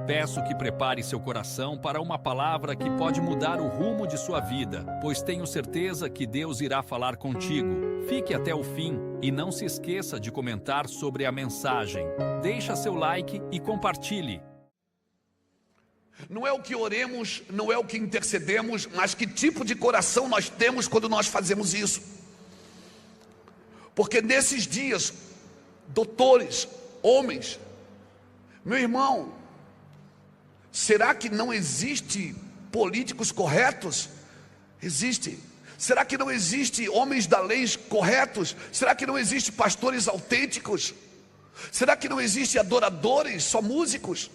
Peço que prepare seu coração para uma palavra que pode mudar o rumo de sua vida, pois tenho certeza que Deus irá falar contigo. Fique até o fim e não se esqueça de comentar sobre a mensagem. Deixa seu like e compartilhe. Não é o que oremos, não é o que intercedemos, mas que tipo de coração nós temos quando nós fazemos isso. Porque nesses dias, doutores, homens, meu irmão, será que não existe políticos corretos? Existe. Será que não existe homens da lei corretos? Será que não existe pastores autênticos? Será que não existe adoradores, só músicos?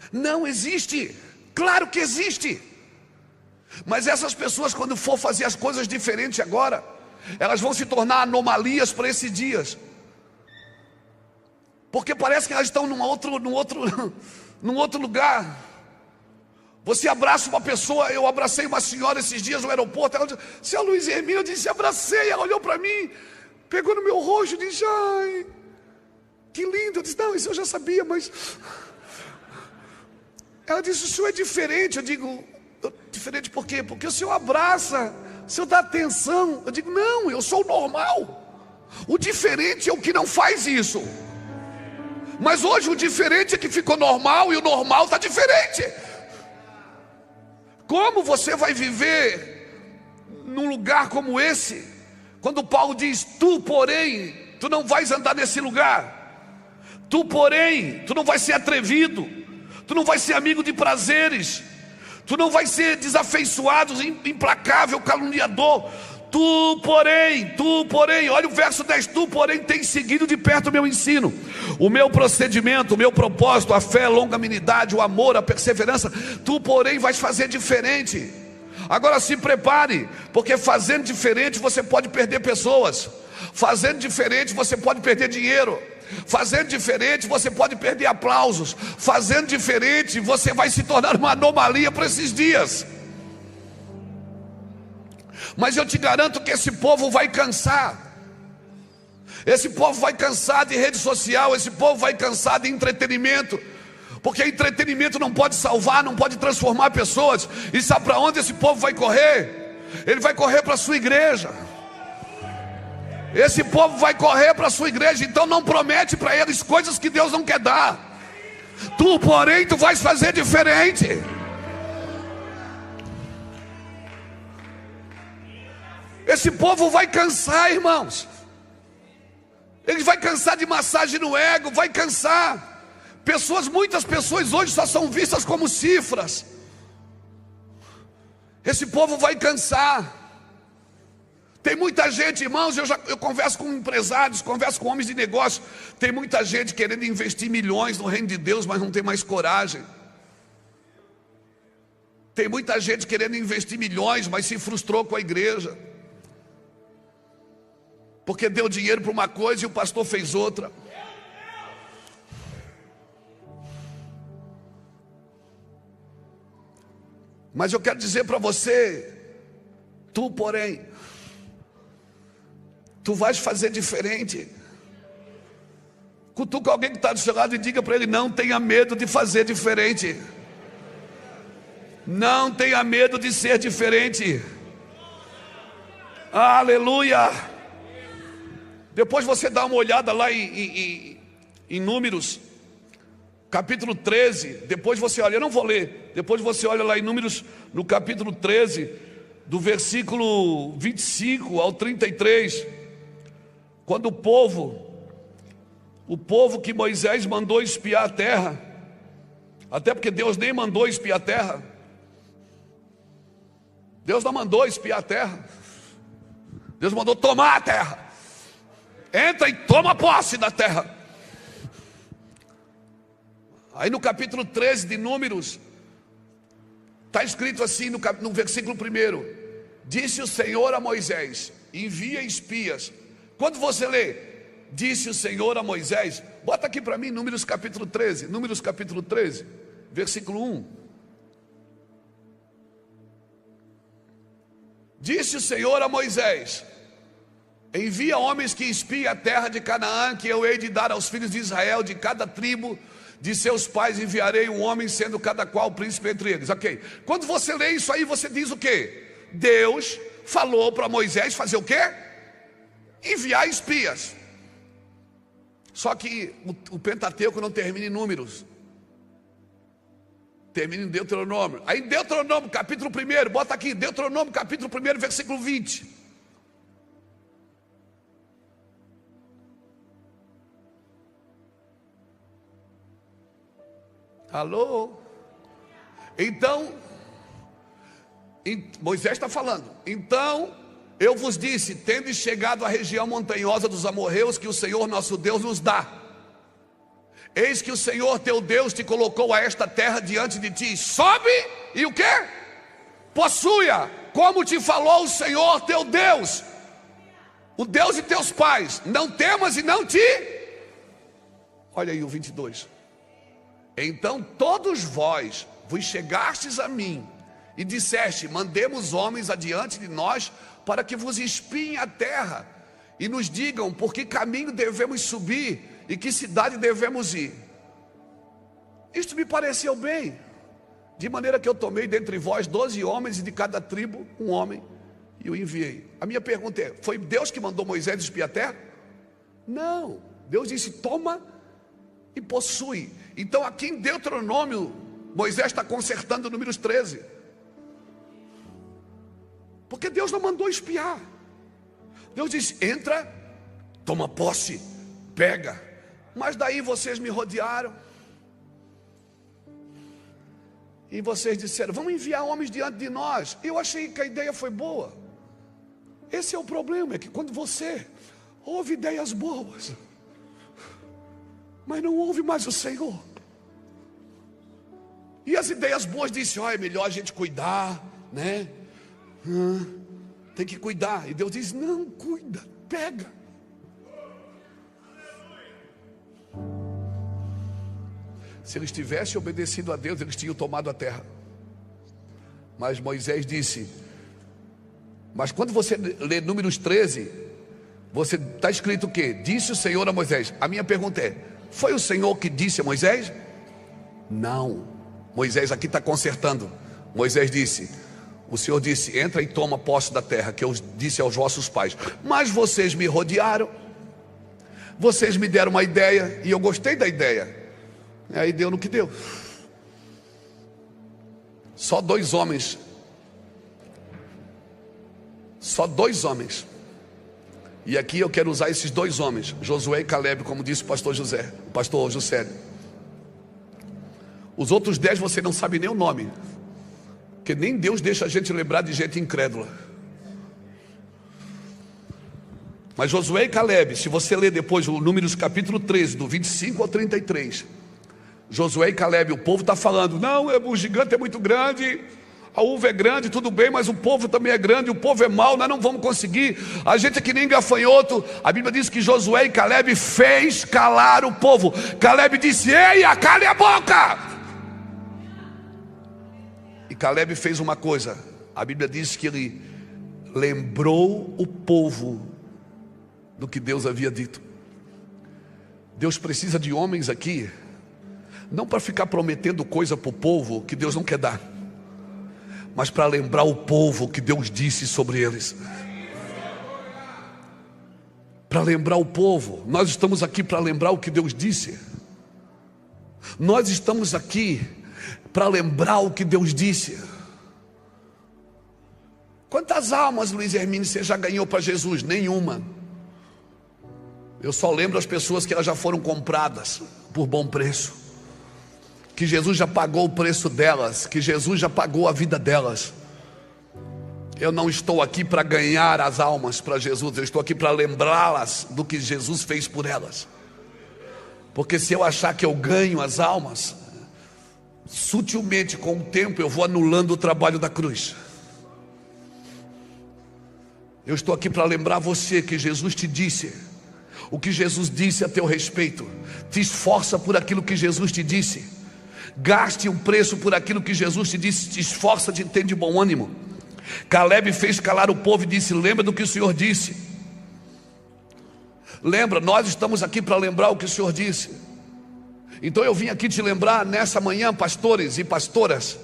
Não existe. Claro que existe. Mas essas pessoas, quando for fazer as coisas diferentes agora, elas vão se tornar anomalias para esses dias. Porque parece que elas estão num outro lugar. Você abraça uma pessoa. Eu abracei uma senhora esses dias no aeroporto. Ela disse: seu Luiz Hermínio, eu disse, abracei. Ela olhou para mim, pegou no meu rosto e disse: ai, que lindo. Eu disse: não, isso eu já sabia, mas... Ela disse: o senhor é diferente. Eu digo: diferente por quê? Porque o senhor abraça, o senhor dá atenção. Eu digo: não, eu sou o normal. O diferente é o que não faz isso. Mas hoje o diferente é que ficou normal e o normal está diferente. Como você vai viver num lugar como esse, quando Paulo diz: tu porém, tu não vais andar nesse lugar. Tu porém, tu não vais ser atrevido. Tu não vai ser amigo de prazeres. Tu não vai ser desafeiçoado, implacável, caluniador. Tu porém, olha o verso 10. Tu porém tens seguido de perto o meu ensino, o meu procedimento, o meu propósito, a fé, a longanimidade, o amor, a perseverança. Tu porém vais fazer diferente. Agora se prepare, porque fazendo diferente você pode perder pessoas. Fazendo diferente você pode perder dinheiro. Fazendo diferente você pode perder aplausos. Fazendo diferente você vai se tornar uma anomalia para esses dias. Mas eu te garanto que esse povo vai cansar. Esse povo vai cansar de rede social. Esse povo vai cansar de entretenimento. Porque entretenimento não pode salvar, não pode transformar pessoas. E sabe para onde esse povo vai correr? Ele vai correr para a sua igreja. Esse povo vai correr para a sua igreja. Então não promete para eles coisas que Deus não quer dar. Tu porém, tu vais fazer diferente. Esse povo vai cansar, irmãos. Ele vai cansar de massagem no ego. Vai cansar. Muitas pessoas hoje só são vistas como cifras. Esse povo vai cansar. Tem muita gente, irmãos, eu converso com empresários, converso com homens de negócio. Tem muita gente querendo investir milhões no reino de Deus, mas não tem mais coragem. Tem muita gente querendo investir milhões, mas se frustrou com a igreja. Porque deu dinheiro para uma coisa e o pastor fez outra. Mas eu quero dizer para você, tu porém, tu vais fazer diferente. Cutuca alguém que está do seu lado e diga para ele: não tenha medo de fazer diferente. Não tenha medo de ser diferente. Aleluia. Depois você dá uma olhada lá em Números, capítulo 13. Depois você olha, eu não vou ler. Depois você olha lá em Números, no capítulo 13, do versículo 25 ao 33. Quando o povo que Moisés mandou espiar a terra, até porque Deus nem mandou espiar a terra. Deus não mandou espiar a terra. Deus mandou tomar a terra. Entra e toma posse da terra. Aí no capítulo 13 de Números, está escrito assim no versículo 1: disse o Senhor a Moisés: envia espias. Quando você lê, disse o Senhor a Moisés, bota aqui para mim Números capítulo 13, versículo 1. Disse o Senhor a Moisés: envia homens que espiem a terra de Canaã, que eu hei de dar aos filhos de Israel, de cada tribo, De seus pais enviarei um homem, sendo cada qual príncipe entre eles. Ok. Quando você lê isso aí, você diz o quê? Deus falou para Moisés fazer o quê? Enviar espias. Só que o Pentateuco não termina em Números, termina em Deuteronômio. Aí em Deuteronômio capítulo 1, bota aqui, Deuteronômio capítulo 1, versículo 20. Alô? Então, Moisés está falando. Então eu vos disse, tendes chegado à região montanhosa dos amorreus, que o Senhor nosso Deus nos dá. Eis que o Senhor teu Deus te colocou a esta terra diante de ti. Sobe e o quê? Possua, como te falou o Senhor teu Deus, o Deus de teus pais. Não temas e não te... Olha aí o 22. Então todos vós vos chegastes a mim e disseste, mandemos homens adiante de nós, para que vos espiem a terra e nos digam por que caminho devemos subir e que cidade devemos ir. Isto me pareceu bem, de maneira que eu tomei dentre vós 12 homens, e de cada tribo um homem, e o enviei. A minha pergunta é, foi Deus que mandou Moisés espiar a terra? Não, Deus disse, toma e possui. Então aqui em Deuteronômio, Moisés está consertando Números 13, porque Deus não mandou espiar. Deus disse, entra, toma posse, pega. Mas daí vocês me rodearam e vocês disseram, vamos enviar homens diante de nós. Eu achei que a ideia foi boa. Esse é o problema, é que quando você ouve ideias boas, mas não ouve mais o Senhor, e as ideias boas dizem, é melhor a gente cuidar, né? Tem que cuidar. E Deus diz, não, cuida, pega. Se eles tivessem obedecido a Deus, eles tinham tomado a terra. Mas Moisés disse, mas quando você lê Números 13, você está escrito o quê? Disse o Senhor a Moisés. A minha pergunta é, foi o Senhor que disse a Moisés? Não. Moisés aqui está consertando. Moisés disse, o Senhor disse, entra e toma posse da terra, que eu disse aos vossos pais. Mas vocês me rodearam, vocês me deram uma ideia, e eu gostei da ideia. Aí deu no que deu. Só 2 homens. Só 2 homens. E aqui eu quero usar esses 2 homens, Josué e Caleb, como disse o pastor José. Os outros 10 você não sabe nem o nome, porque nem Deus deixa a gente lembrar de gente incrédula. Mas Josué e Caleb, se você ler depois o Números capítulo 13, do 25 ao 33, Josué e Caleb, o povo está falando, não, o gigante é muito grande, a uva é grande, tudo bem, mas o povo também é grande, o povo é mau, nós não vamos conseguir, a gente é que nem gafanhoto. A Bíblia diz que Josué e Caleb fez calar o povo. Caleb disse, eia, cale a boca. E Caleb fez uma coisa, a Bíblia diz que ele lembrou o povo do que Deus havia dito. Deus precisa de homens aqui, não para ficar prometendo coisa para o povo que Deus não quer dar, mas para lembrar o povo que Deus disse sobre eles. Para lembrar o povo, nós estamos aqui para lembrar o que Deus disse. Nós estamos aqui para lembrar o que Deus disse. Quantas almas, Luiz Hermínio, você já ganhou para Jesus? Nenhuma. Eu só lembro as pessoas que elas já foram compradas por bom preço, que Jesus já pagou o preço delas, que Jesus já pagou a vida delas. Eu não estou aqui para ganhar as almas para Jesus, eu estou aqui para lembrá-las do que Jesus fez por elas. Porque se eu achar que eu ganho as almas, sutilmente, com o tempo, eu vou anulando o trabalho da cruz. Eu estou aqui para lembrar você que Jesus te disse o que Jesus disse a teu respeito. Te esforça por aquilo que Jesus te disse. Gaste um preço por aquilo que Jesus te disse. Te esforça, te tem de bom ânimo. Caleb fez calar o povo e disse, lembra do que o Senhor disse. Lembra, nós estamos aqui para lembrar o que o Senhor disse. Então eu vim aqui te lembrar nessa manhã, pastores e pastoras,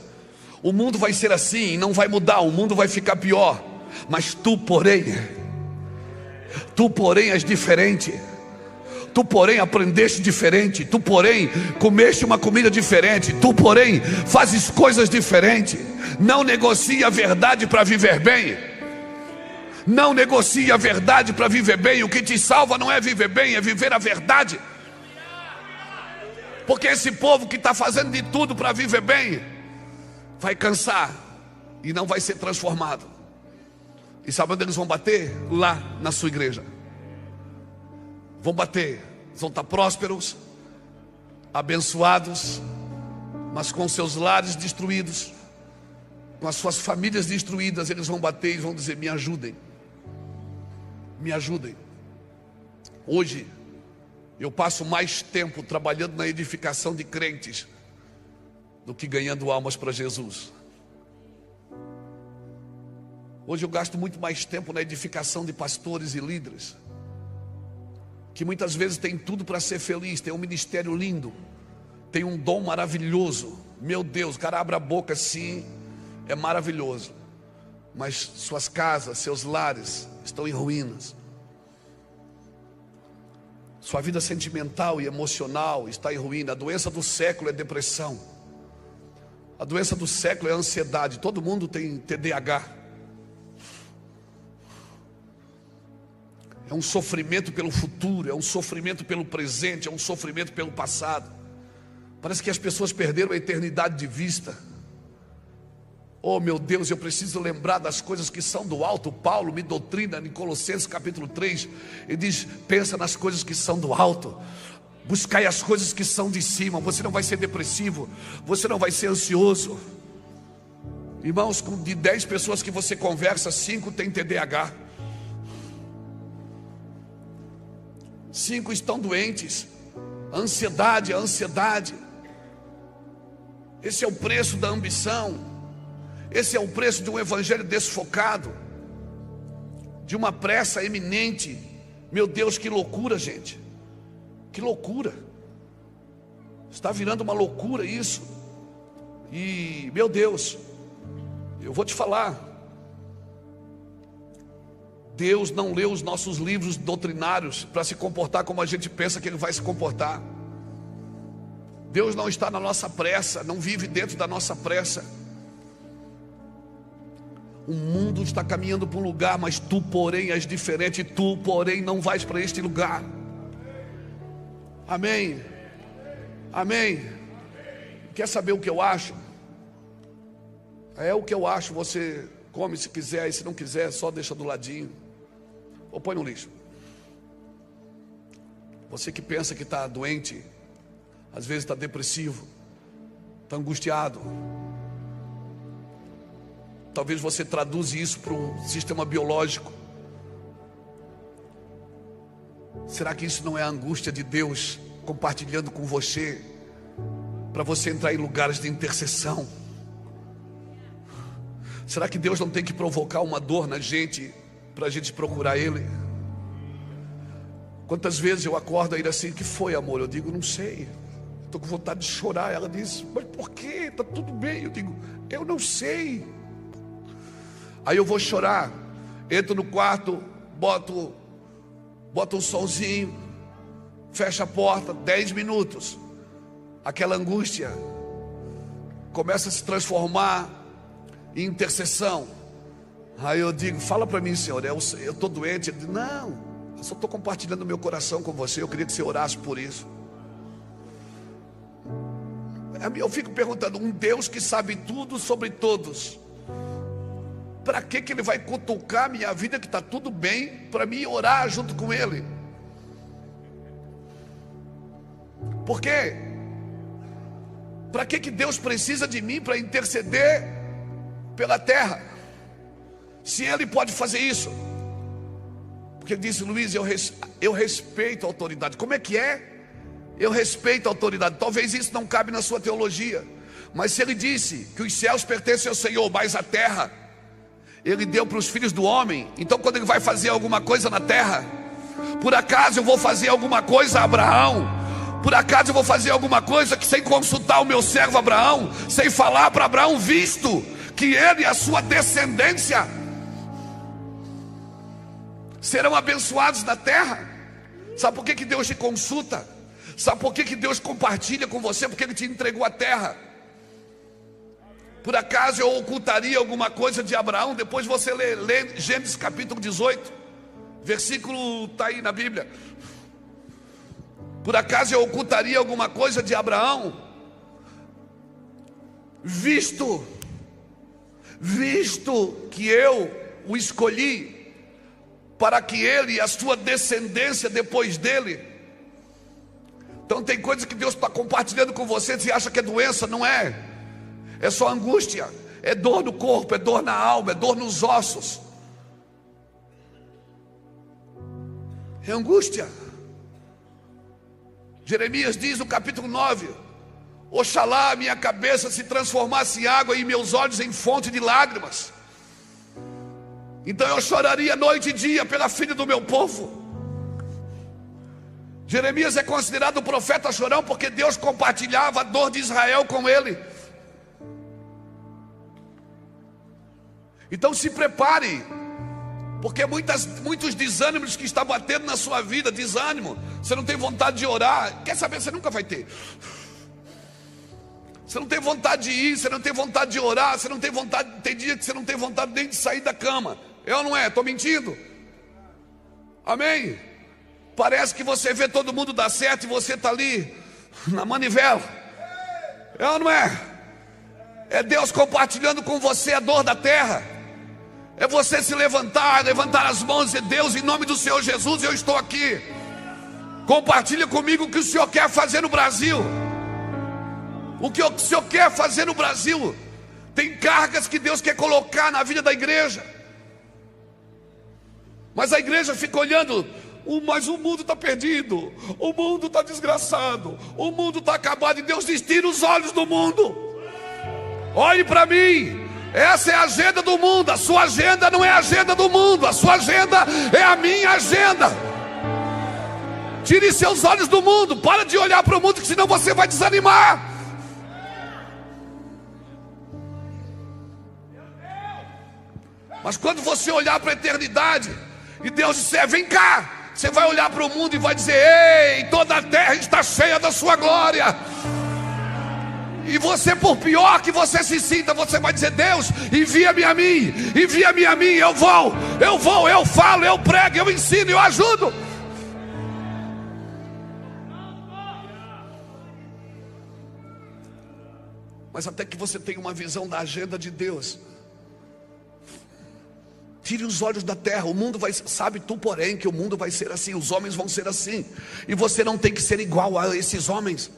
o mundo vai ser assim, não vai mudar, o mundo vai ficar pior, mas tu porém és diferente. Tu porém aprendeste diferente, tu porém comeste uma comida diferente, tu porém fazes coisas diferentes. Não negocie a verdade para viver bem. Não negocie a verdade para viver bem. O que te salva não é viver bem, é viver a verdade. Porque esse povo que está fazendo de tudo para viver bem vai cansar e não vai ser transformado. E sabe onde eles vão bater? Lá na sua igreja. Vão bater, vão estar prósperos, abençoados, mas com seus lares destruídos, com as suas famílias destruídas. Eles vão bater e vão dizer: me ajudem, me ajudem. Hoje eu passo mais tempo trabalhando na edificação de crentes do que ganhando almas para Jesus. Hoje eu gasto muito mais tempo na edificação de pastores e líderes, que muitas vezes tem tudo para ser feliz, tem um ministério lindo, tem um dom maravilhoso. Meu Deus, o cara abre a boca assim, é maravilhoso, mas suas casas, seus lares estão em ruínas. Sua vida sentimental e emocional está em ruína. A doença do século é depressão. A doença do século é ansiedade. Todo mundo tem TDAH. É um sofrimento pelo futuro, é um sofrimento pelo presente, é um sofrimento pelo passado. Parece que as pessoas perderam a eternidade de vista. Oh meu Deus, eu preciso lembrar das coisas que são do alto. Paulo me doutrina em Colossenses capítulo 3. Ele diz: pensa nas coisas que são do alto, buscai as coisas que são de cima. Você não vai ser depressivo, você não vai ser ansioso. Irmãos, de 10 pessoas que você conversa, 5 têm TDAH, 5 estão doentes. A ansiedade. Esse é o preço da ambição. Esse é o preço de um evangelho desfocado, de uma pressa eminente. Meu Deus, que loucura, gente. Que loucura. Está virando uma loucura isso. E, meu Deus, eu vou te falar, Deus não leu os nossos livros doutrinários para se comportar como a gente pensa que Ele vai se comportar. Deus não está na nossa pressa, não vive dentro da nossa pressa. O mundo está caminhando para um lugar, mas tu porém és diferente. Tu porém não vais para este lugar. Amém? Amém? Quer saber o que eu acho? É o que eu acho. Você come se quiser, e se não quiser só deixa do ladinho ou põe no lixo. Você que pensa que está doente, às vezes está depressivo, está angustiado. Talvez você traduza isso para o sistema biológico. Será que isso não é a angústia de Deus compartilhando com você, para você entrar em lugares de intercessão? Será que Deus não tem que provocar uma dor na gente para a gente procurar Ele? Quantas vezes eu acordo aí assim: o que foi, amor? Eu digo: não sei, estou com vontade de chorar. Ela diz: mas por quê? Está tudo bem. Eu digo: eu não sei. Aí eu vou chorar, entro no quarto, boto um solzinho, fecha a porta, 10 minutos. Aquela angústia começa a se transformar em intercessão. Aí eu digo: fala para mim, Senhor, eu estou doente. Ele diz: não, eu só estou compartilhando meu coração com você, eu queria que você orasse por isso. Eu fico perguntando, um Deus que sabe tudo sobre todos, para que Ele vai cutucar minha vida que está tudo bem, para mim orar junto com Ele? Por quê? Para que Deus precisa de mim para interceder pela terra, se Ele pode fazer isso? Porque disse Luiz: eu respeito a autoridade. Como é que é? Eu respeito a autoridade. Talvez isso não cabe na sua teologia, mas se Ele disse que os céus pertencem ao Senhor, mas a terra Ele deu para os filhos do homem, então quando Ele vai fazer alguma coisa na terra, por acaso eu vou fazer alguma coisa a Abraão? Por acaso eu vou fazer alguma coisa que sem consultar o meu servo Abraão, sem falar para Abraão, visto que ele e a sua descendência serão abençoados na terra? Sabe por que Deus te consulta? Sabe por que Deus compartilha com você? Porque Ele te entregou a terra. Por acaso eu ocultaria alguma coisa de Abraão? Depois você lê Gênesis capítulo 18, versículo está aí na Bíblia. Por acaso eu ocultaria alguma coisa de Abraão? Visto que eu o escolhi para que ele e a sua descendência depois dele. Então tem coisas que Deus está compartilhando com você. Você acha que é doença? Não é. É só angústia, é dor no corpo, é dor na alma, é dor nos ossos. É angústia. Jeremias diz no capítulo 9: oxalá a minha cabeça se transformasse em água e meus olhos em fonte de lágrimas. Então eu choraria noite e dia pela filha do meu povo. Jeremias é considerado o profeta chorão porque Deus compartilhava a dor de Israel com ele. Então se prepare, porque muitos desânimos que estão batendo na sua vida, desânimo, você não tem vontade de orar. Quer saber? Você nunca vai ter. Você não tem vontade de ir, você não tem vontade de orar, você não tem vontade, tem dia que você não tem vontade nem de sair da cama. É ou não é? Estou mentindo? Amém? Parece que você vê todo mundo dar certo e você está ali na manivela. É ou não é? É Deus compartilhando com você a dor da terra. É você se levantar as mãos e dizer: Deus, em nome do Senhor Jesus, eu estou aqui. Compartilha comigo o que o Senhor quer fazer no Brasil. O que o Senhor quer fazer no Brasil. Tem cargas que Deus quer colocar na vida da igreja. Mas a igreja fica olhando: mas o mundo está perdido, o mundo está desgraçado, o mundo está acabado. E Deus diz: tira os olhos do mundo, olhe para mim. Essa é a agenda do mundo. A sua agenda não é a agenda do mundo. A sua agenda é a minha agenda. Tire seus olhos do mundo. Para de olhar para o mundo, que senão você vai desanimar. Mas quando você olhar para a eternidade e Deus disser: vem cá, você vai olhar para o mundo e vai dizer: ei, toda a terra está cheia da sua glória. E você, por pior que você se sinta, você vai dizer: Deus, envia-me a mim, envia-me a mim. Eu vou, eu falo, eu prego, eu ensino, eu ajudo. Mas até que você tenha uma visão da agenda de Deus, tire os olhos da terra. O mundo vai, sabe tu porém que o mundo vai ser assim, os homens vão ser assim. E você não tem que ser igual a esses homens.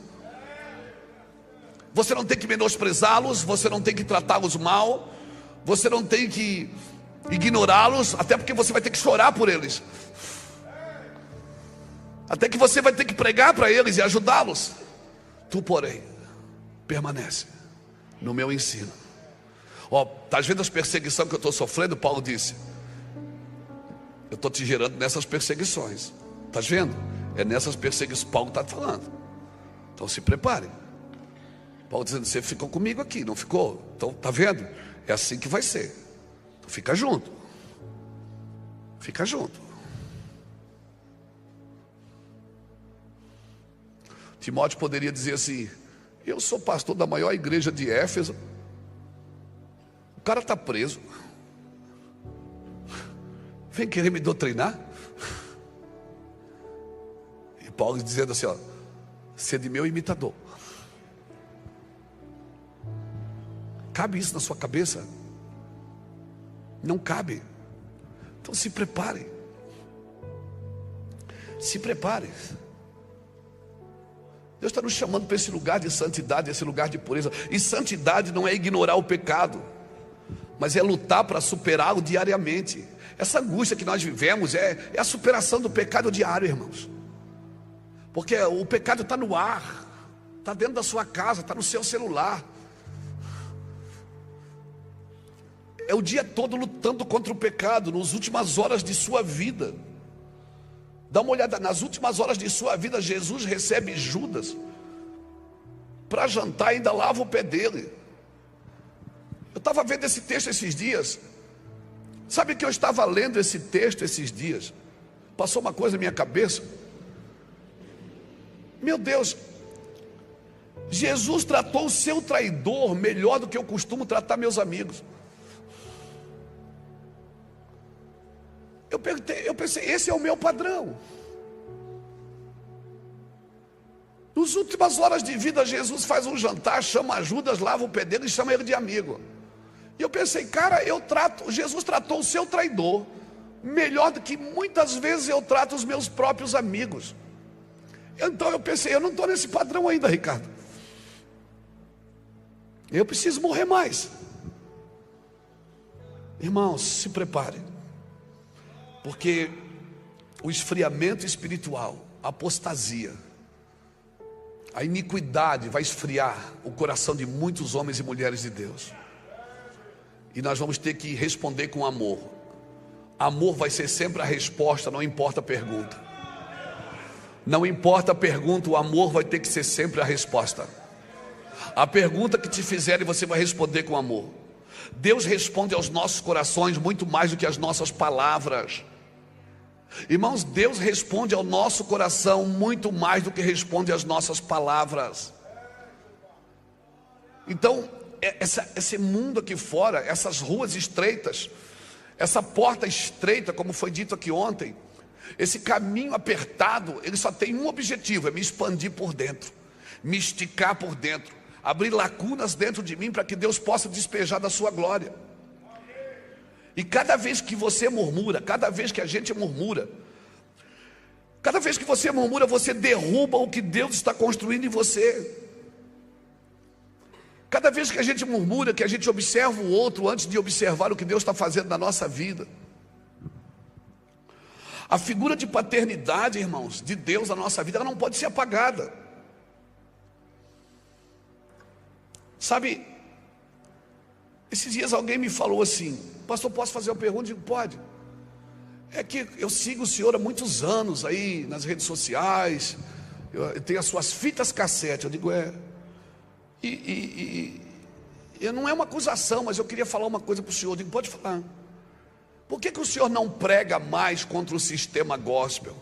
Você não tem que menosprezá-los, você não tem que tratá-los mal, você não tem que ignorá-los, até porque você vai ter que chorar por eles. Até que você vai ter que pregar para eles e ajudá-los. Tu porém permanece no meu ensino. Estás vendo as perseguições que eu estou sofrendo? Paulo disse: eu estou te gerando nessas perseguições. Estás vendo? É nessas perseguições Paulo está falando. Então se prepare. Paulo dizendo: você ficou comigo aqui, não ficou? Então está vendo? É assim que vai ser. Então fica junto. Fica junto. Timóteo poderia dizer assim: eu sou pastor da maior igreja de Éfeso. O cara está preso. Vem querer me doutrinar? E Paulo dizendo assim: sede meu imitador. Cabe isso na sua cabeça? Não cabe. Então se prepare. Se prepare. Deus está nos chamando para esse lugar de santidade, esse lugar de pureza. E santidade não é ignorar o pecado, mas é lutar para superá-lo diariamente. Essa angústia que nós vivemos é a superação do pecado diário, irmãos. Porque o pecado está no ar, está dentro da sua casa, está no seu celular. É o dia todo lutando contra o pecado, nas últimas horas de sua vida. Dá uma olhada, nas últimas horas de sua vida, Jesus recebe Judas para jantar e ainda lava o pé dele. Eu estava vendo esse texto esses dias. Sabe que eu estava lendo esse texto esses dias? Passou uma coisa na minha cabeça. Meu Deus, Jesus tratou o seu traidor melhor do que eu costumo tratar meus amigos. Eu pensei, esse é o meu padrão. Nas últimas horas de vida, Jesus faz um jantar, chama Judas, lava o pé dele e chama ele de amigo. E eu pensei, cara, Jesus tratou o seu traidor melhor do que muitas vezes eu trato os meus próprios amigos. Então eu pensei, eu não estou nesse padrão ainda, Ricardo. Eu preciso morrer mais. Irmãos, se prepare, porque o esfriamento espiritual, a apostasia, a iniquidade vai esfriar o coração de muitos homens e mulheres de Deus. E nós vamos ter que responder com amor. Amor vai ser sempre a resposta, não importa a pergunta. Não importa a pergunta, o amor vai ter que ser sempre a resposta. A pergunta que te fizerem, você vai responder com amor. Deus responde aos nossos corações muito mais do que as nossas palavras. Irmãos, Deus responde ao nosso coração muito mais do que responde às nossas palavras. Então, esse mundo aqui fora, essas ruas estreitas, essa porta estreita, como foi dito aqui ontem, esse caminho apertado, ele só tem um objetivo: é me expandir por dentro, me esticar por dentro, abrir lacunas dentro de mim para que Deus possa despejar da sua glória. E cada vez que você murmura, cada vez que a gente murmura, cada vez que você murmura, você derruba o que Deus está construindo em você. Cada vez que a gente murmura, que a gente observa o outro antes de observar o que Deus está fazendo na nossa vida. A figura de paternidade, irmãos, de Deus na nossa vida, ela não pode ser apagada. Sabe, esses dias alguém me falou assim: pastor, posso fazer uma pergunta? Eu digo, pode. É que eu sigo o senhor há muitos anos aí nas redes sociais, eu tenho as suas fitas cassete. Eu digo, E não é uma acusação, mas eu queria falar uma coisa para o senhor. Eu digo, pode falar. Por que o senhor não prega mais contra o sistema gospel?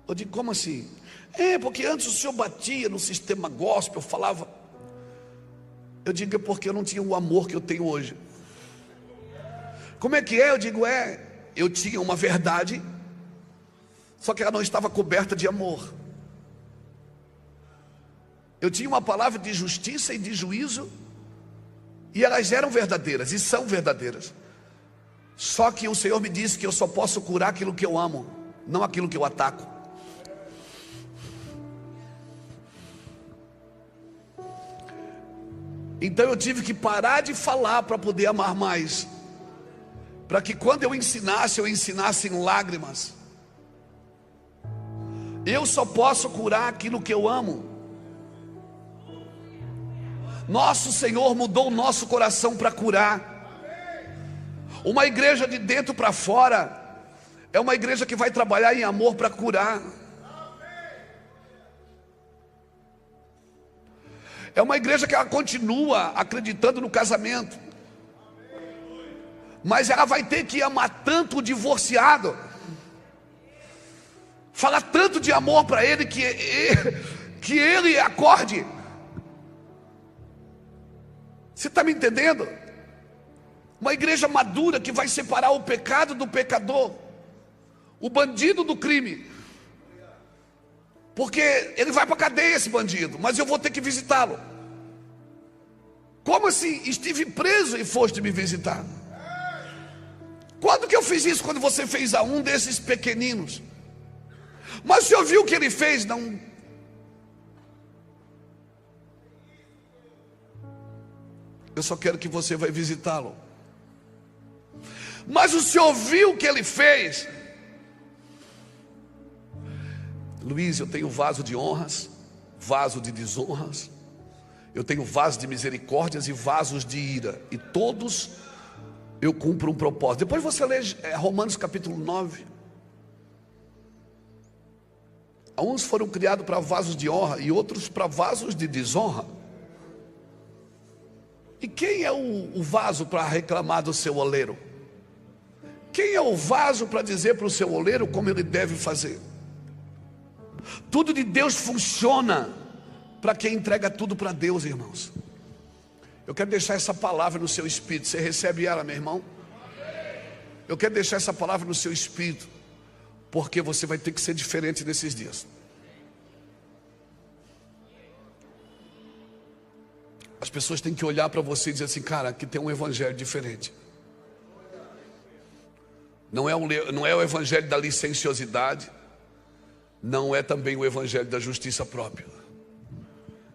Eu digo, como assim? Porque antes o senhor batia no sistema gospel, falava. Eu digo, é porque eu não tinha o amor que eu tenho hoje. Como é que é? Eu digo, eu tinha uma verdade, só que ela não estava coberta de amor. Eu tinha uma palavra de justiça e de juízo, e elas eram verdadeiras, e são verdadeiras. Só que o Senhor me disse que eu só posso curar aquilo que eu amo, não aquilo que eu ataco. Então eu tive que parar de falar para poder amar mais, para que quando eu ensinasse em lágrimas. Eu só posso curar aquilo que eu amo. Nosso Senhor mudou o nosso coração para curar. Uma igreja de dentro para fora é uma igreja que vai trabalhar em amor para curar. É uma igreja que ela continua acreditando no casamento, mas ela vai ter que amar tanto o divorciado, falar tanto de amor para ele, que ele acorde. Você está me entendendo? Uma igreja madura que vai separar o pecado do pecador, o bandido do crime, porque ele vai para a cadeia, esse bandido, mas eu vou ter que visitá-lo. Como assim? Estive preso e foste me visitar. Quando que eu fiz isso? Quando você fez a um desses pequeninos. Mas o senhor viu o que ele fez? Não. Eu só quero que você vai visitá-lo. Mas o senhor viu o que ele fez? Luiz, eu tenho vaso de honras, vaso de desonras, eu tenho vaso de misericórdias e vasos de ira, e todos eu cumpro um propósito. Depois você lê Romanos capítulo 9. Uns foram criados para vasos de honra e outros para vasos de desonra. E quem é o vaso para reclamar do seu oleiro? Quem é o vaso para dizer para o seu oleiro como ele deve fazer? Tudo de Deus funciona para quem entrega tudo para Deus, irmãos. Eu quero deixar essa palavra no seu espírito. Você recebe ela, meu irmão? Eu quero deixar essa palavra no seu espírito, porque você vai ter que ser diferente nesses dias. As pessoas têm que olhar para você e dizer assim: cara, aqui tem um evangelho diferente. Não é o evangelho da licenciosidade, não é também o evangelho da justiça própria.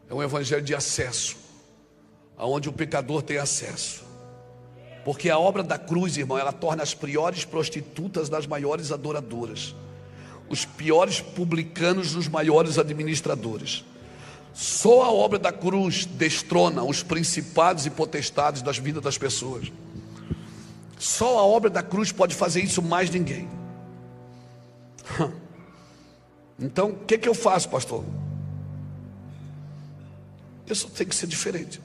É um evangelho de acesso, aonde o pecador tem acesso. Porque a obra da cruz, irmão, ela torna as piores prostitutas das maiores adoradoras, os piores publicanos dos maiores administradores. Só a obra da cruz destrona os principados e potestades das vidas das pessoas. Só a obra da cruz pode fazer isso, mais ninguém. Então, o que eu faço, pastor? Eu só tenho que ser diferente.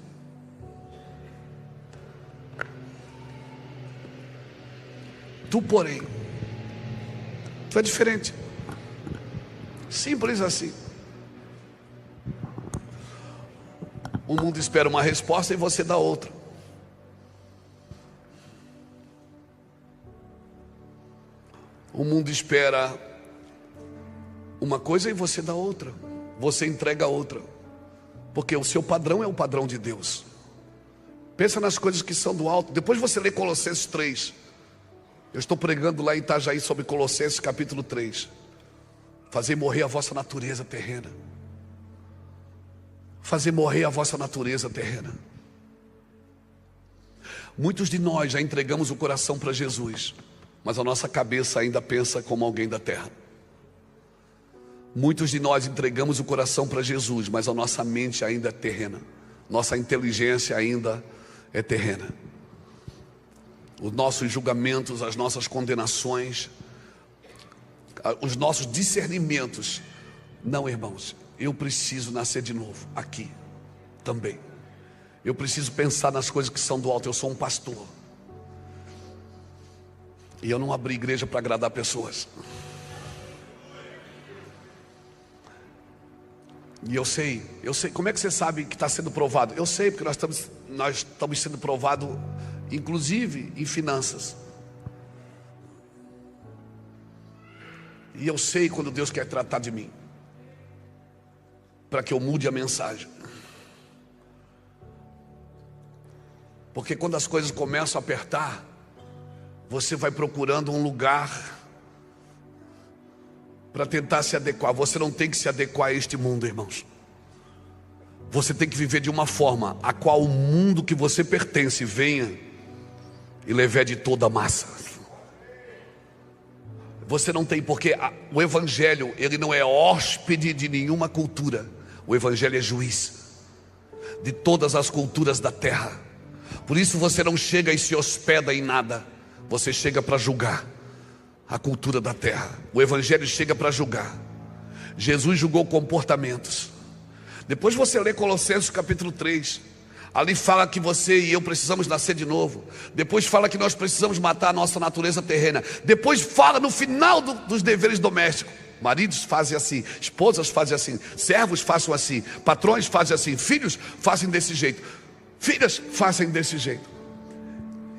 Tu, porém, tu é diferente. Simples assim. O mundo espera uma resposta e você dá outra. O mundo espera uma coisa e você dá outra. Você entrega outra. Porque o seu padrão é o padrão de Deus. Pensa nas coisas que são do alto. Depois você lê Colossenses 3. Eu estou pregando lá em Itajaí sobre Colossenses capítulo 3. Fazer morrer a vossa natureza terrena. Fazer morrer a vossa natureza terrena. Muitos de nós já entregamos o coração para Jesus, mas a nossa cabeça ainda pensa como alguém da terra. Muitos de nós entregamos o coração para Jesus, mas a nossa mente ainda é terrena. Nossa inteligência ainda é terrena. Os nossos julgamentos, as nossas condenações, os nossos discernimentos. Não, irmãos, eu preciso nascer de novo, aqui também. Eu preciso pensar nas coisas que são do alto. Eu sou um pastor. E eu não abri igreja para agradar pessoas. E eu sei, como é que você sabe que está sendo provado? Eu sei, porque nós estamos sendo provados, inclusive em finanças. E eu sei quando Deus quer tratar de mim, para que eu mude a mensagem. Porque quando as coisas começam a apertar, você vai procurando um lugar para tentar se adequar. Você não tem que se adequar a este mundo, irmãos. Você tem que viver de uma forma a qual o mundo que você pertence venha e leve de toda a massa. Você não tem, porque o evangelho, ele não é hóspede de nenhuma cultura. O evangelho é juiz de todas as culturas da terra. Por isso você não chega e se hospeda em nada. Você chega para julgar a cultura da terra. O evangelho chega para julgar. Jesus julgou comportamentos. Depois você lê Colossenses capítulo 3. Ali fala que você e eu precisamos nascer de novo. Depois fala que nós precisamos matar a nossa natureza terrena. Depois fala no final dos deveres domésticos. Maridos fazem assim, esposas fazem assim, servos façam assim, patrões fazem assim, filhos fazem desse jeito, filhas fazem desse jeito.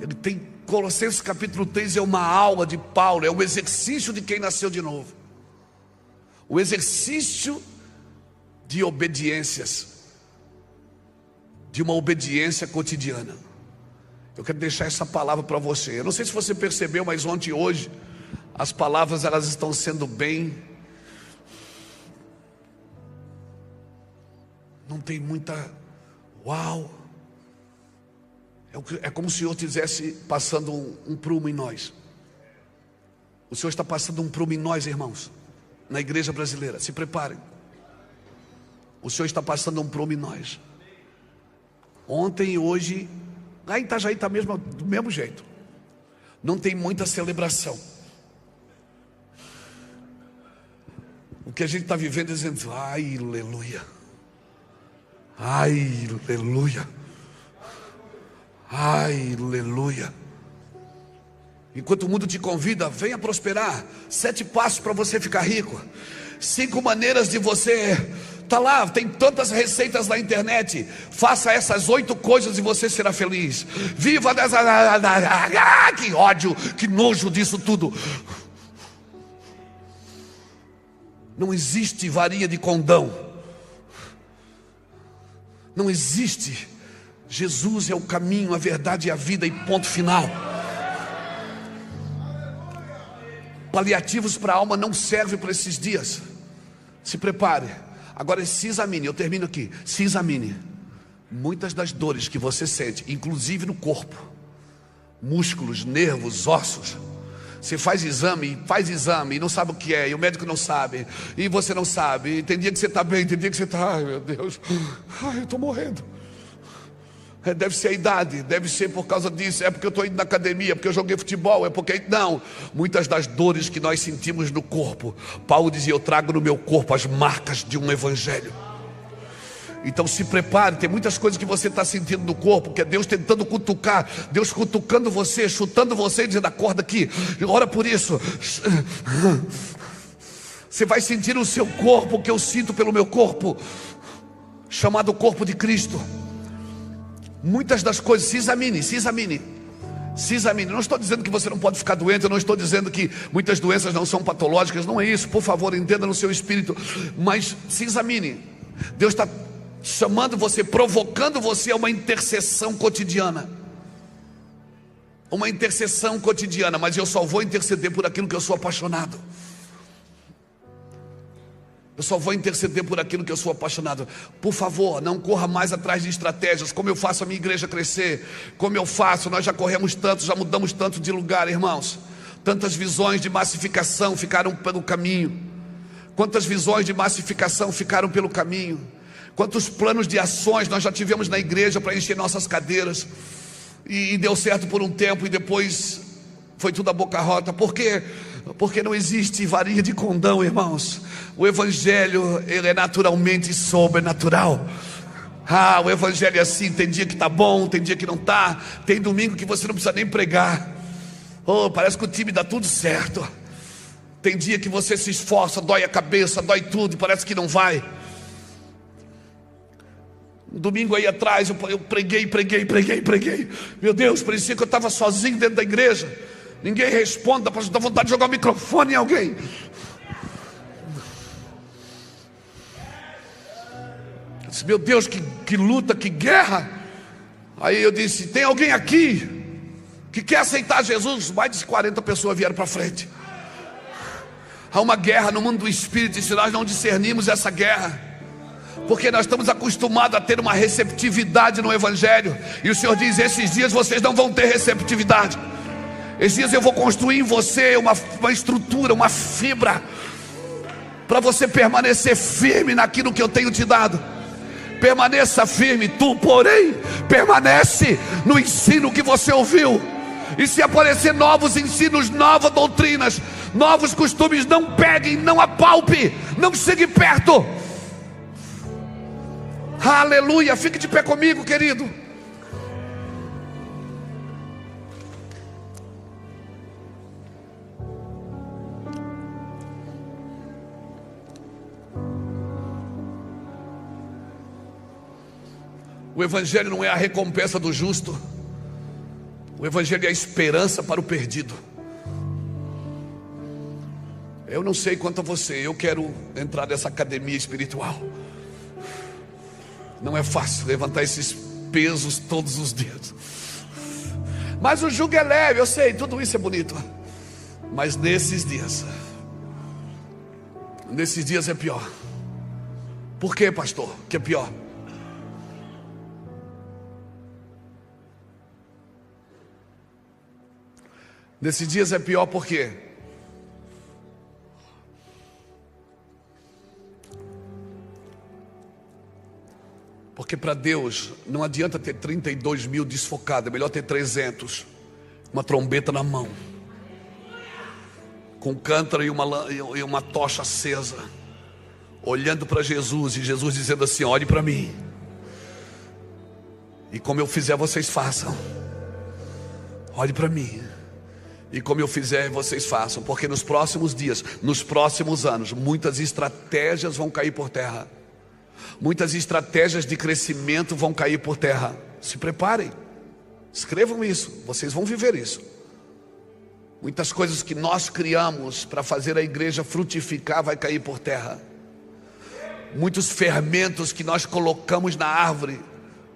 Ele tem, Colossenses capítulo 3 é uma aula de Paulo, é o exercício de quem nasceu de novo. O exercício de obediências, de uma obediência cotidiana. Eu quero deixar essa palavra para você. Eu não sei se você percebeu, mas ontem e hoje as palavras elas estão sendo bem, não tem muita uau. É como se o Senhor estivesse passando um prumo em nós. O Senhor está passando um prumo em nós, irmãos, na igreja brasileira. Se preparem. O Senhor está passando um prumo em nós. Ontem e hoje, lá em Itajaí está do mesmo jeito. Não tem muita celebração. O que a gente está vivendo dizendo, ai, aleluia. Ai, aleluia. Ai, aleluia. Enquanto o mundo te convida, venha prosperar. 7 passos para você ficar rico. 5 maneiras de você. Tá lá, tem tantas receitas na internet. Faça essas 8 coisas e você será feliz. Viva dessa. Que ódio, que nojo disso tudo. Não existe varinha de condão. Não existe. Jesus é o caminho, a verdade e a vida, e ponto final. Paliativos para a alma não servem para esses dias. Se prepare. Agora se examine, eu termino aqui. Se examine. Muitas das dores que você sente, inclusive no corpo, músculos, nervos, ossos. Você faz exame e não sabe o que é, e o médico não sabe, e você não sabe, e tem dia que você está bem, tem dia que você está, ai meu Deus, ai eu estou morrendo. Deve ser a idade, deve ser por causa disso, é porque eu estou indo na academia, porque eu joguei futebol, é porque... Não, muitas das dores que nós sentimos no corpo, Paulo dizia, eu trago no meu corpo as marcas de um evangelho. Então se prepare, tem muitas coisas que você está sentindo no corpo, que é Deus tentando cutucar, Deus cutucando você, chutando você, dizendo, acorda aqui, ora por isso. Você vai sentir no seu corpo o que eu sinto pelo meu corpo, chamado corpo de Cristo. Muitas das coisas, se examine, se examine. Se examine, não estou dizendo que você não pode ficar doente, eu não estou dizendo que muitas doenças não são patológicas, não é isso, por favor, entenda no seu espírito. Mas se examine, Deus está chamando você, provocando você a uma intercessão cotidiana. Uma intercessão cotidiana, mas eu só vou interceder por aquilo que eu sou apaixonado. Eu só vou interceder por aquilo que eu sou apaixonado. Por favor, não corra mais atrás de estratégias. Como eu faço a minha igreja crescer, como eu faço, nós já corremos tanto, já mudamos tanto de lugar, irmãos. Tantas visões de massificação ficaram pelo caminho. Quantas visões de massificação ficaram pelo caminho. Quantos planos de ações nós já tivemos na igreja para encher nossas cadeiras. E deu certo por um tempo e depois foi tudo a boca rota. Por quê? Porque não existe varinha de condão, irmãos. O evangelho, ele é naturalmente sobrenatural. O evangelho é assim, tem dia que está bom, tem dia que não está. Tem domingo que você não precisa nem pregar. Parece que o time dá tudo certo. Tem dia que você se esforça, dói a cabeça, dói tudo, parece que não vai. Um domingo aí atrás eu preguei. Meu Deus, parecia que eu estava sozinho dentro da igreja. Ninguém responde, dá vontade de jogar o microfone em alguém. Eu disse, meu Deus, que luta, que guerra. Aí eu disse, tem alguém aqui que quer aceitar Jesus? Mais de 40 pessoas vieram para frente. Há uma guerra no mundo do Espírito, e se nós não discernimos essa guerra, porque nós estamos acostumados a ter uma receptividade no Evangelho, e o Senhor diz, esses dias vocês não vão ter receptividade. Esses dias eu vou construir em você uma estrutura, uma fibra, para você permanecer firme naquilo que eu tenho te dado. Permaneça firme, tu porém permanece no ensino que você ouviu. E se aparecer novos ensinos, novas doutrinas, novos costumes, não peguem, não apalpe, não chegue perto. Aleluia, fique de pé comigo, querido. O evangelho não é a recompensa do justo. O evangelho é a esperança para o perdido. Eu não sei quanto a você, eu quero entrar nessa academia espiritual. Não é fácil levantar esses pesos todos os dias. Mas o jugo é leve, eu sei, tudo isso é bonito. Mas nesses dias é pior. Por quê, pastor, que é pior? Nesses dias é pior por quê? Porque para Deus não adianta ter 32 mil desfocados, é melhor ter 300, uma trombeta na mão, com um cântaro e uma tocha acesa. olhando para Jesus e Jesus dizendo assim: olhe para mim, e como eu fizer vocês façam. Olhe para mim, e como eu fizer vocês façam. Porque nos próximos dias, nos próximos anos, muitas estratégias vão cair por terra. Muitas estratégias de crescimento vão cair por terra. Se preparem, escrevam isso, vocês vão viver isso. Muitas coisas que nós criamos para fazer a igreja frutificar vai cair por terra. Muitos fermentos que nós colocamos na árvore,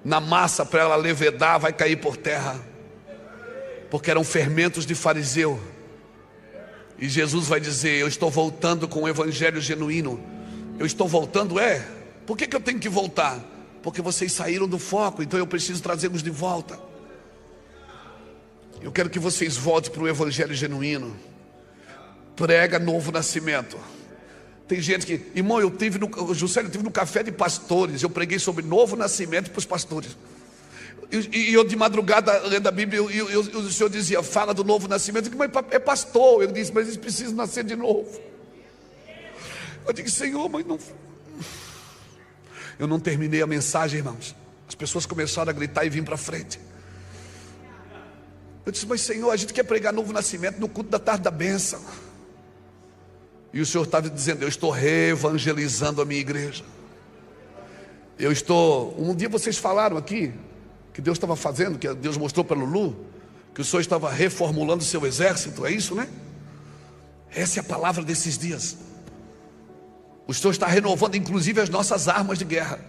na massa para ela levedar, vai cair por terra. Porque eram fermentos de fariseu. E Jesus vai dizer: eu estou voltando com o evangelho genuíno. Eu estou voltando, por que eu tenho que voltar? Porque vocês saíram do foco, então eu preciso trazê-los de volta. Eu quero que vocês voltem para o evangelho genuíno. Prega novo nascimento. Tem gente que, irmão, Juscelio, eu tive no café de pastores, eu preguei sobre novo nascimento para os pastores. E eu de madrugada lendo a Bíblia, e o Senhor dizia: fala do novo nascimento. Eu disse: mas é pastor. Eu disse: mas eles precisam nascer de novo. Eu disse: Senhor, mas não... Eu não terminei a mensagem, irmãos. As pessoas começaram a gritar e vir para frente. Eu disse: mas Senhor, a gente quer pregar novo nascimento no culto da tarde da bênção. E o Senhor estava dizendo: eu estou reevangelizando a minha igreja. Um dia vocês falaram aqui que Deus estava fazendo, que Deus mostrou para Lulu, que o Senhor estava reformulando o seu exército. É isso, né? Essa é a palavra desses dias. O Senhor está renovando inclusive as nossas armas de guerra,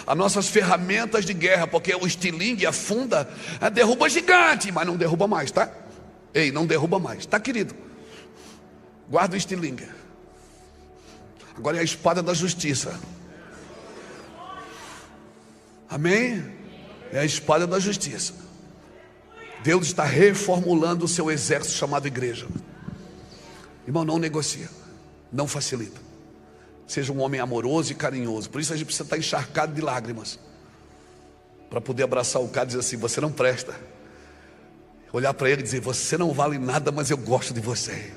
as nossas ferramentas de guerra. Porque o estilingue, a funda, derruba gigante, mas não derruba mais, tá? Ei, não derruba mais, tá, querido? Guarda o estilingue. Agora é a espada da justiça. Amém? É a espada da justiça. Deus está reformulando o seu exército chamado igreja. Irmão, não negocia, não facilita. Seja um homem amoroso e carinhoso. Por isso a gente precisa estar encharcado de lágrimas, para poder abraçar o cara e dizer assim: você não presta. Olhar para ele e dizer: você não vale nada, mas eu gosto de você.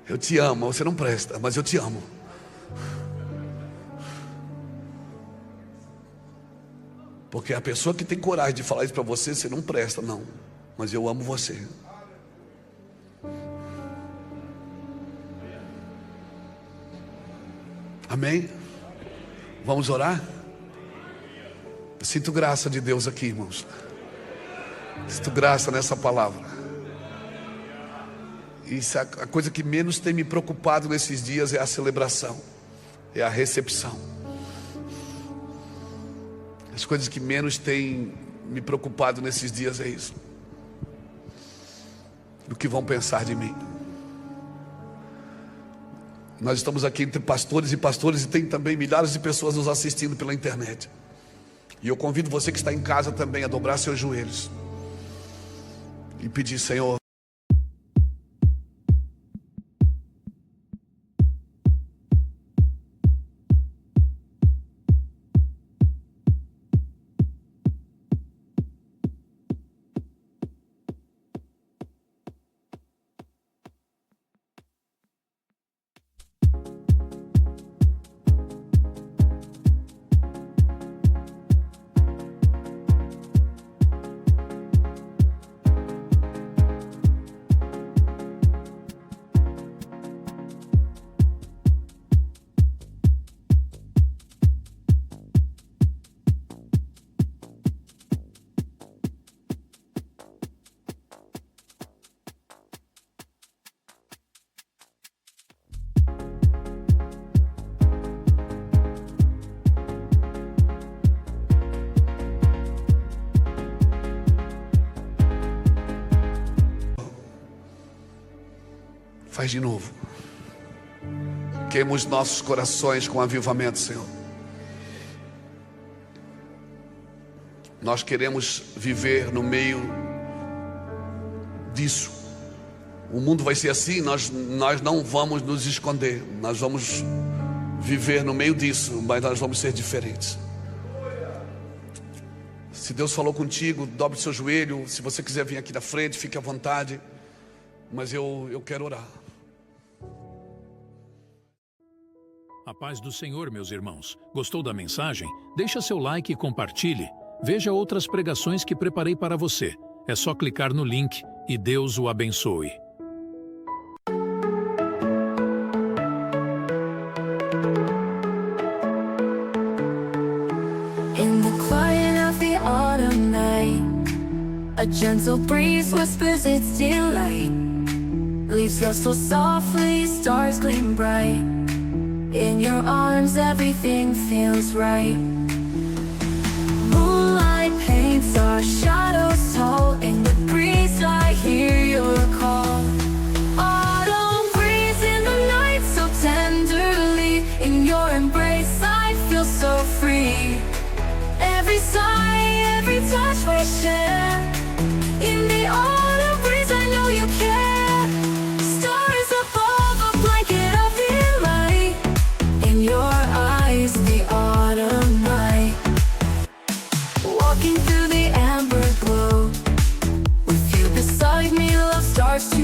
Eu te amo, você não presta, mas eu te amo. Porque a pessoa que tem coragem de falar isso para você: você não presta, não, mas eu amo você. Amém? Vamos orar? Eu sinto graça de Deus aqui, irmãos. Sinto graça nessa palavra. Isso, a coisa que menos tem me preocupado nesses dias é a celebração, é a recepção. As coisas que menos tem me preocupado nesses dias é isso. Do que vão pensar de mim. Nós estamos aqui entre pastores e tem também milhares de pessoas nos assistindo pela internet. E eu convido você que está em casa também a dobrar seus joelhos e pedir: Senhor, faz de novo. Queima os nossos corações com avivamento, Senhor. Nós queremos viver no meio disso. O mundo vai ser assim, nós não vamos nos esconder. Nós vamos viver no meio disso, mas nós vamos ser diferentes. Se Deus falou contigo, dobre seu joelho. Se você quiser vir aqui na frente, fique à vontade. Mas eu quero orar. A paz do Senhor, meus irmãos. Gostou da mensagem? Deixa seu like e compartilhe. Veja outras pregações que preparei para você. É só clicar no link e Deus o abençoe. In the quiet of the autumn night, a gentle breeze whispers its delight. Leaves rustle softly, stars gleam bright. In your arms everything feels right. Moonlight paints our shadows tall. In the breeze I hear your call. Autumn breeze in the night so tenderly. In your embrace I feel so free. Every sigh, every touch we share. In the autumn breeze I know you care. Stars above, a blanket of delight. In your eyes, the autumn night. Walking through the amber glow. With you beside me, love starts to